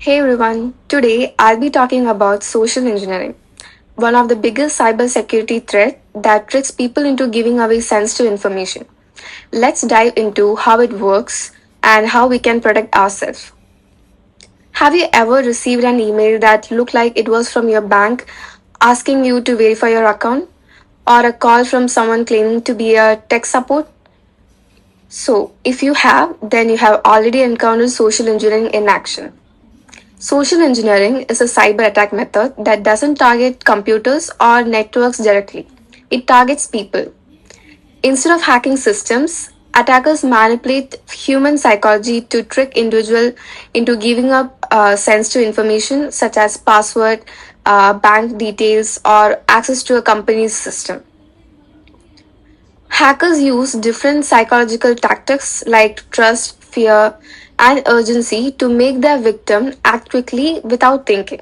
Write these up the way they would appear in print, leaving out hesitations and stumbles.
Hey everyone, today I'll be talking about social engineering, one of the biggest cybersecurity threats that tricks people into giving away sensitive information. Let's dive into how it works and how we can protect ourselves. Have you ever received an email that looked like it was from your bank asking you to verify your account? Or a call from someone claiming to be a tech support? So, if you have, then you have already encountered social engineering in action. Social engineering is a cyber attack method that doesn't target computers or networks directly. It targets people. Instead of hacking systems, attackers manipulate human psychology to trick individuals into giving up sensitive information such as password, bank details, or access to a company's system. Hackers use different psychological tactics like trust, fear, and urgency to make their victim act quickly without thinking.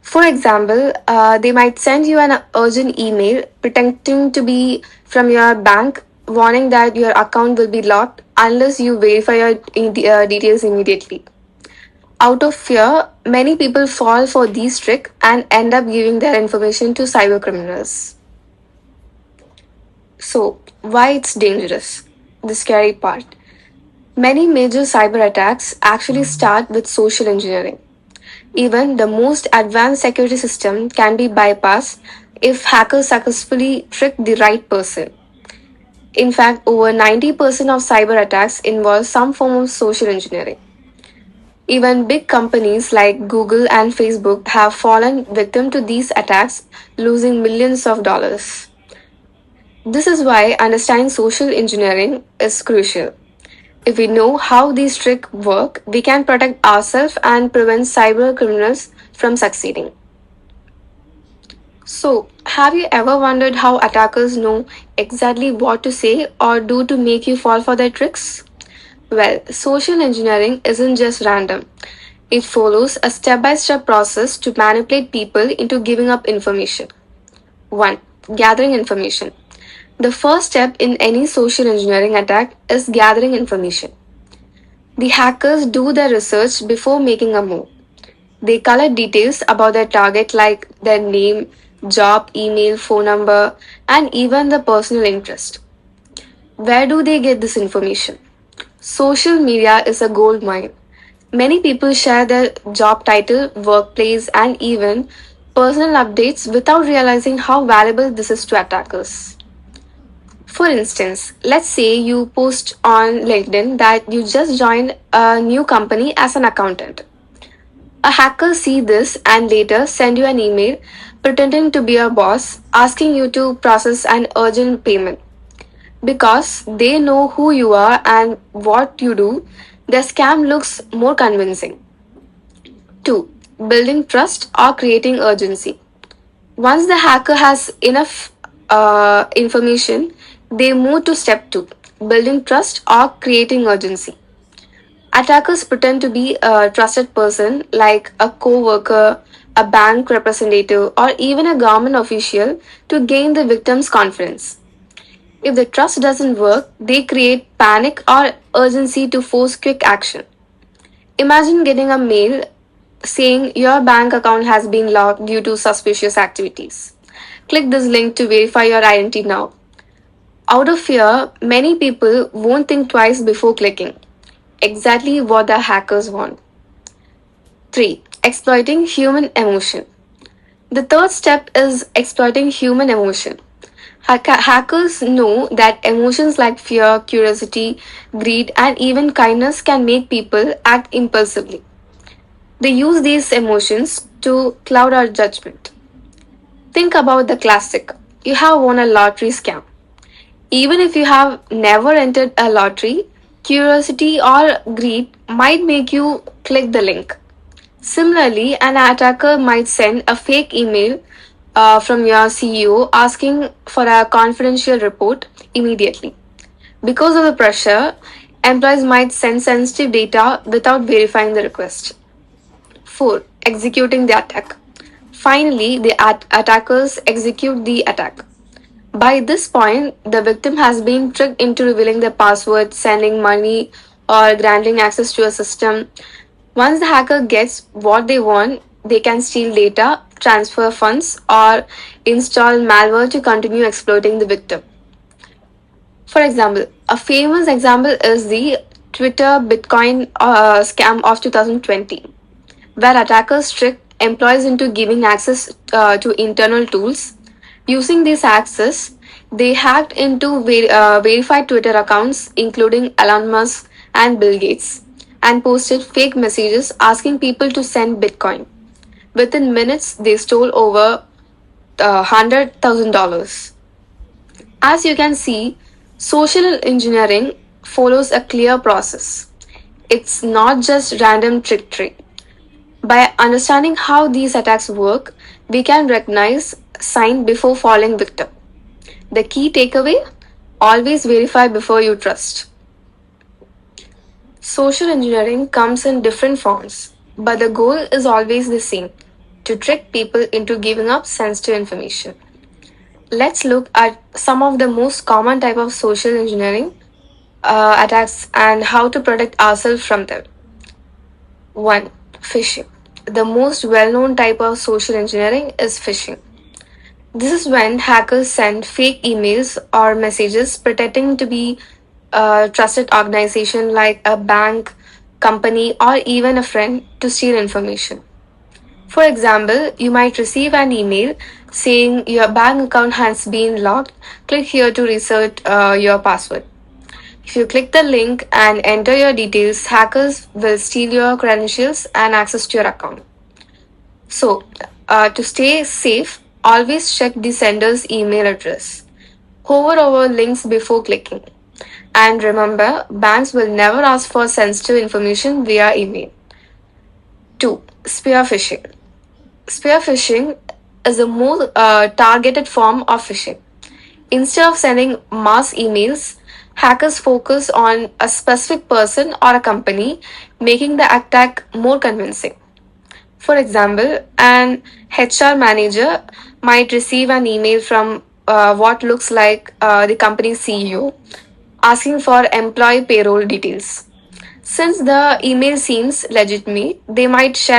For example, they might send you an urgent email pretending to be from your bank, warning that your account will be locked unless you verify your details immediately. Out of fear, many people fall for these tricks and end up giving their information to cybercriminals. So, why it's dangerous? The scary part. Many major cyber attacks actually start with social engineering. Even the most advanced security system can be bypassed if hackers successfully trick the right person. In fact, over 90% of cyber attacks involve some form of social engineering. Even big companies like Google and Facebook have fallen victim to these attacks, losing millions of dollars. This is why understanding social engineering is crucial. If we know how these tricks work, we can protect ourselves and prevent cyber criminals from succeeding. So, have you ever wondered how attackers know exactly what to say or do to make you fall for their tricks? Well, social engineering isn't just random. It follows a step by step process to manipulate people into giving up information. 1. Gathering information. The first step in any social engineering attack is gathering information. The hackers do their research before making a move. They collect details about their target like their name, job, email, phone number, and even the personal interest. Where do they get this information? Social media is a gold mine. Many people share their job title, workplace, and even personal updates without realizing how valuable this is to attackers. For instance, let's say you post on LinkedIn that you just joined a new company as an accountant. A hacker see this and later send you an email pretending to be your boss asking you to process an urgent payment. Because they know who you are and what you do, the scam looks more convincing. 2. Building trust or creating urgency. Once the hacker has enough information, they move to step 2, building trust or creating urgency. Attackers pretend to be a trusted person like a co worker, a bank representative, or even a government official to gain the victim's confidence. If the trust doesn't work, they create panic or urgency to force quick action. Imagine getting a mail saying your bank account has been locked due to suspicious activities. Click this link to verify your identity now. Out of fear, many people won't think twice before clicking. Exactly what the hackers want. 3. Exploiting human emotion. The third step is exploiting human emotion. Hackers know that emotions like fear, curiosity, greed, and even kindness can make people act impulsively. They use these emotions to cloud our judgment. Think about the classic you have won a lottery scam. Even if you have never entered a lottery, curiosity or greed might make you click the link. Similarly, an attacker might send a fake email from your CEO asking for a confidential report immediately. Because of the pressure, employees might send sensitive data without verifying the request. 4. Executing the attack. Finally, the attackers execute the attack. By this point, the victim has been tricked into revealing their password, sending money, or granting access to a system. Once the hacker gets what they want, they can steal data, transfer funds, or install malware to continue exploiting the victim. For example, a famous example is the Twitter Bitcoin scam of 2020, where attackers tricked employees into giving access to internal tools. Using this access, they hacked into verified Twitter accounts, including Elon Musk and Bill Gates, and posted fake messages asking people to send Bitcoin. Within minutes, they stole over $100,000. As you can see, social engineering follows a clear process. It's not just random trickery. By understanding how these attacks work, we can recognize sign before falling victim. The key takeaway, always verify before you trust. Social engineering comes in different forms, but the goal is always the same, to trick people into giving up sensitive information. Let's look at some of the most common type of social engineering attacks and how to protect ourselves from them. 1. Phishing. The most well-known type of social engineering is phishing. This is when hackers send fake emails or messages pretending to be a trusted organization like a bank, company, or even a friend to steal information. For example, you might receive an email saying your bank account has been locked. Click here to reset your password. If you click the link and enter your details, hackers will steal your credentials and access to your account. So, to stay safe, always check the sender's email address. Hover over links before clicking. And remember, banks will never ask for sensitive information via email. 2. Spear phishing. Spear phishing is a more targeted form of phishing. Instead of sending mass emails, hackers focus on a specific person or a company, making the attack more convincing. For example, an HR manager might receive an email from what looks like the company's CEO asking for employee payroll details. Since the email seems legitimate, they might share